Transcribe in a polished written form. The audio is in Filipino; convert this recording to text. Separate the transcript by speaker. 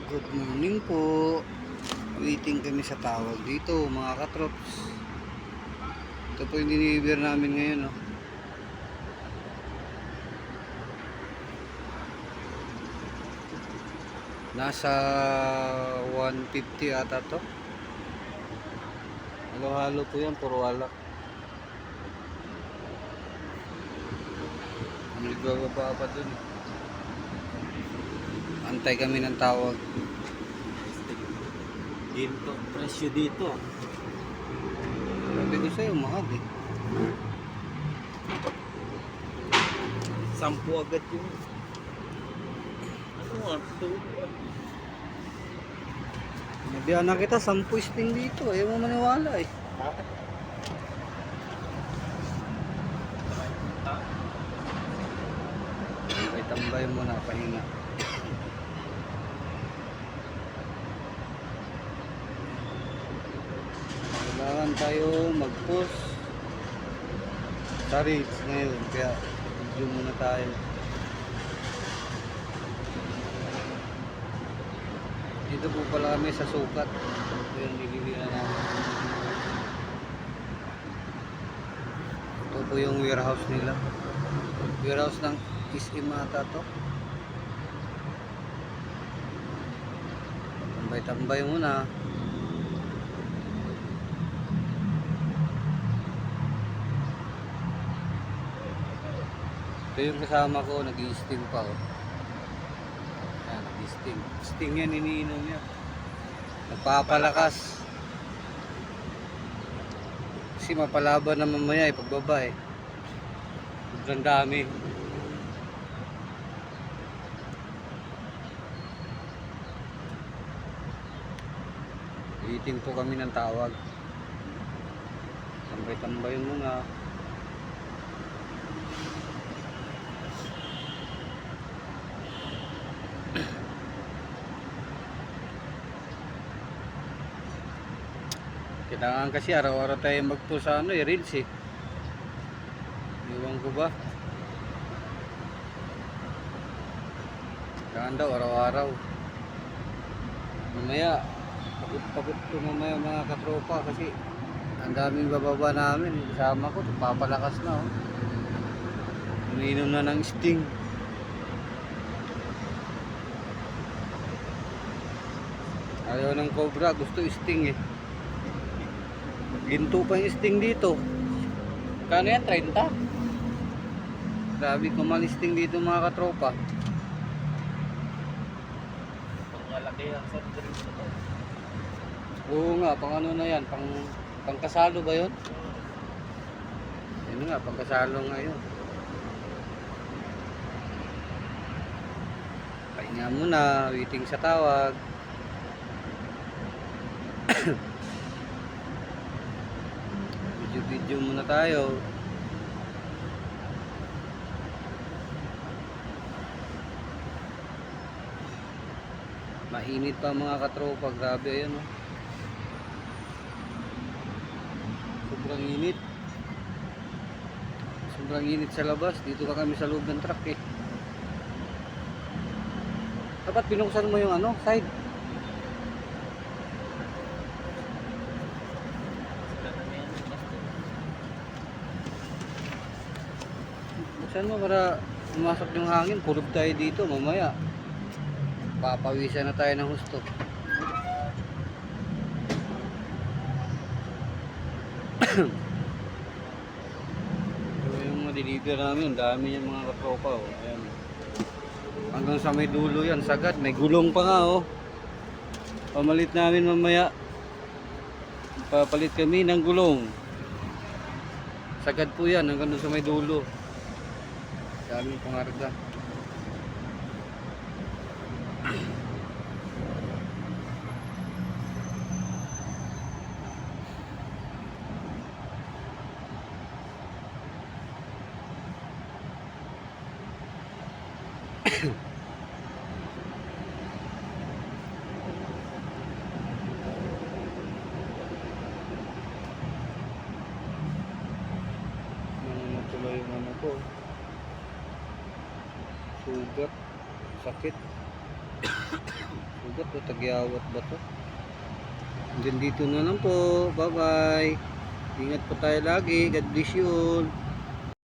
Speaker 1: Good morning po. Waiting kami sa tawag dito mga katrops. Ito po yung diniver namin ngayon, no? Nasa 150 ata to. Halo-halo po yan, puro alak. Ang nagbababa pa dun. Antay kami ng tawag.
Speaker 2: Dito, presyo dito.
Speaker 1: Sabi ko sa'yo, mahal eh.
Speaker 2: 10 agad yun. Ano nga, ito?
Speaker 1: Nabiyan na kita, 10 sting dito. Ayaw mo maniwala eh. Tambay mo na, pahinga. Kailangan tayo mag-post sa reels ngayon, kaya video muna tayo. Dito po pala kami sa sukat. Ito yung nililihan namin. Ito po yung warehouse nila. Warehouse ng SM ata to. Tambay-tambay muna. Ito yung kasama ko, nag-i-sting pa oh. Ayan, nag-i-sting. Sting yan, iniinom niya. Nagpapalakas. Kasi mapalaban na mamaya pagbaba eh. Sobrang dami. Waiting po kami ng tawag. Tambay-tambay muna. Kailangan kasi araw-araw tayo mag-post sa reels eh. Iwan ko ba? Kailangan daw araw-araw. Mamaya pagod ko mamaya mga katropa kasi ang daming bababa namin. Kasama ko, papalakas na oh. Umiinom na ng sting. Ayaw ng cobra, gusto sting eh. Ginto pa yung sting dito. Kano yan? 30? Grabe kumalisting dito mga katropa.
Speaker 2: Pangalaki ang soft drinks na to.
Speaker 1: Oo nga, pang ano na yan? Pangkasalo ba yun? Yun nga, pangkasalo nga yun. Pahinga muna, waiting sa tawag. Video muna tayo. Mainit pa mga katropa, grabe ayun oh. Sobrang init. Sobrang init sa labas. Dito ka kami sa loob ng truck eh. Dapat pinuksan mo yung side. Buksan mo para pumasok yung hangin. Kurog tayo dito mamaya. Papawisan na tayo ng husto. So yung madeliver namin, dami yung mga katropa oh. Ayan. Hanggang sa may dulo yan, sagad. May gulong pa nga oh. Pamalit namin mamaya. Papalit kami ng gulong. Sagad po yan hanggang sa may dulo. Daming pangarga. Natuloy yung ko. Sugat, sakit. Sugat o tagyawat ba to? Hanggang dito na lang po. Bye bye. Ingat po tayo lagi. God bless you all.